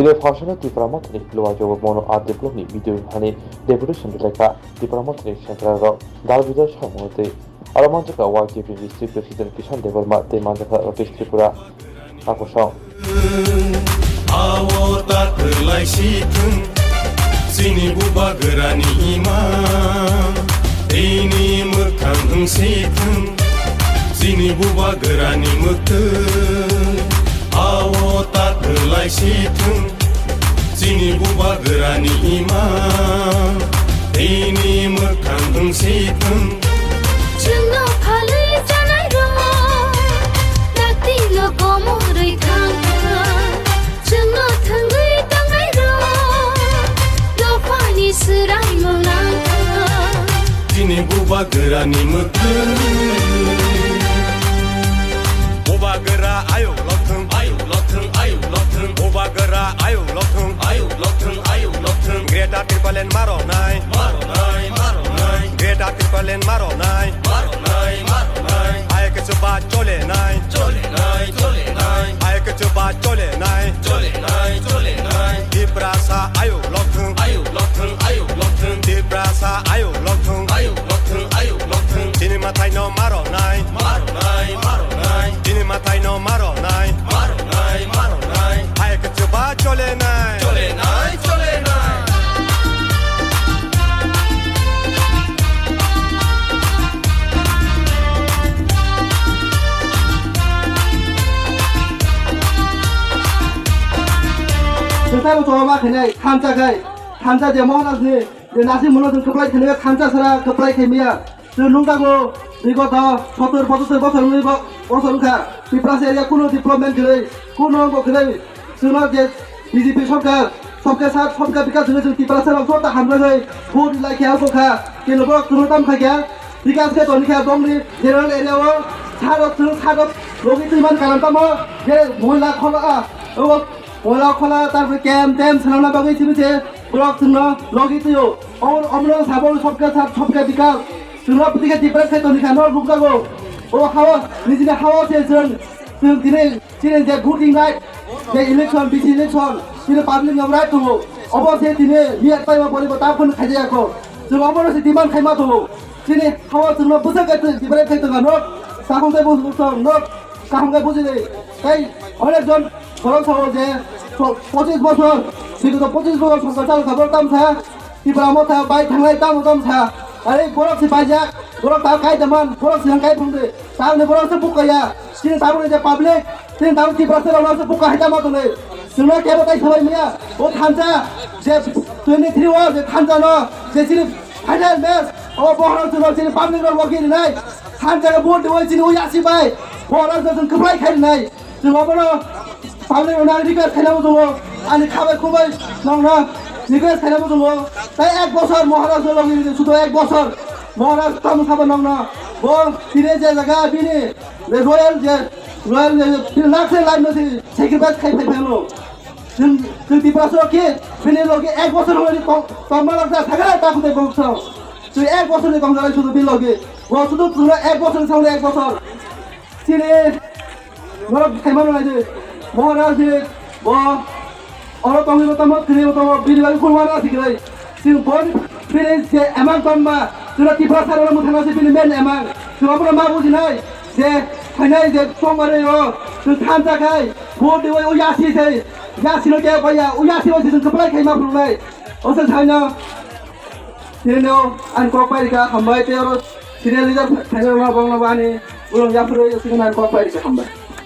Nilai Fashion Tipra Montani Lua Joe Mono Art Diploma Video Honey Deputation Leca Tipra Montani Shankara Dalvida Shamote Aramanjaka YTP District President Kishan Development de Manjaka Tripura Akosha Awota Perlai Situng Sini Buba Gerani Ima Ini Mekang Situng Sini Buba Gerani Mekang Awota Perlai Situng Sini Buba Gerani Ima Ini Mekang Situng Chungo Pali Janai Ro Takti Lo Komo Rui Tangka Chungo Tangui Tangai Ro Lo Fani Sirai Lo Langka Sini Buba Gerani Mekang Buba Gera Ayo Lotung Ayo Lotung Ayo Lotung Buba Gera Ayo Lotung Ayo Lotung Ayo Lotung Greta Tripalen Maronai Maronai Maronai Greta Tripalen Maronai Maronai Maronai Ayo Kecoba Chole Nai Chole Nai Chole Nai Ayo Kecoba Chole Nai Chole Nai Chole Nai Di Prasa Ayo Lotung Ayo Lotung Ayo Lotung Di Prasa Ayo Lotung Ayo Lotung Ayo Lotung Sini Matai no Maronai Maronai Maronai Sini Matai no Maronai Maronai Maronai Ayo Kecoba Chole Nai Chole Nai Chole Nai Saya coba kene khamsa kai khamsa je mohon asni je nasi mono jeng keplai kene khamsa sara keplai kemia je nungka go bigoto 70 বছর ni বছর ka পিপ্রাস area কোনো development করে কোনো গো করে Suno যে BJP সরকার सबके साथ सबका विकास हुने जो पिप्रास रा सोता हाम्रो गई भोट लाइया को खा के लोग तुरु तम खा गया विकास के तोनी खा बंगली जेनरल एरिया वो छाड़ो लोगी तुमान कारण तम जे महिला खला ओ Ola khola tarpore camp tem salana bagai chimche block sunno logi tiyo और हमरो साबो सबके साथ सबके विकास सुनो पतिके दिपरा से तो निखानो रुका गो ओ हावा निजिने हावा से जों दिने दिने जे भोटिं राइट जे इलेक्शन बिसि इलेक्शन दिने पाब्लिक राइट हो अबसे दिने बिया पाइमा परिबो ताफन खाइयाको जों अबरो से डिमान्ड खाइमा दो दिने हावा सुनो बुझाके दिपरा से तो गानो साखंगे बुझो नो कामगे बुझिले তাই অনেকজন বড় সহ যে 25 বছর বিগত 25 বছর সরকার চাল খবর দাম থা ত্রিপুরা মথা বাই থাংলাই দাম থা আরে বড় সে বাজাক বড় তা কাই দামান বড় সে কাই ফুংদে তারনে বড় সে বুকায়া সিনে তারনে যে পাবলিক সিনে তার ত্রিপুরা সে বড় সে বুকা হাইতা মাতলে শুনো কেবো তাই সবাই মিয়া ও থানজা যে 23 ওয়ার যে থানজা ন যে সিনে ফাইনাল ম্যাচ ও বড় সিনে পাবলিক র ওয়াকি নাই থানজা ভোট দেওয়া সিনে ও আসি বাই বড় সে কপ্লাই খাই নাই जों अबरो पाब्लिक ओनार रिक्वेस्ट खालामो दङ आनि खाबाय खुबाय नंना रिक्वेस्ट खालामो दङ ताई 1 বছর महाराज लगि सुतो 1 বছর महाराज तम खाबा नंना बो तिने जे जगह बिनि रॉयल जे लाखसे लाइन नथि सेक्रिफाइस खाइ फाइलो जों दिपासो के बिनि लगे 1 বছর हलि कमला लाग्दा थागा ताकुते बक्स जों 1 বছरनि कमजालाय सुतो बि लगे बो सुतो 1 বছর साउले 1 বছর तिने Orang kemana aja, mohon aja, orang panggil utama, kini utama, bini lagi keluar lagi kiri. Si bon, bini si emang tomba, sudah tiba sahaja orang mutana si bini men emang, sudah pernah mahu jinai, si hanya si tomba reo, sudah tanda kai, bon dewa uyasi si, uyasi lo kaya kaya, uyasi lo si sudah kepala kaya mahu nai, osa hanya, sini no, angkok perika hambai terus, sini lihat hanya orang bangla bani, orang yapro sini angkok perika hambai.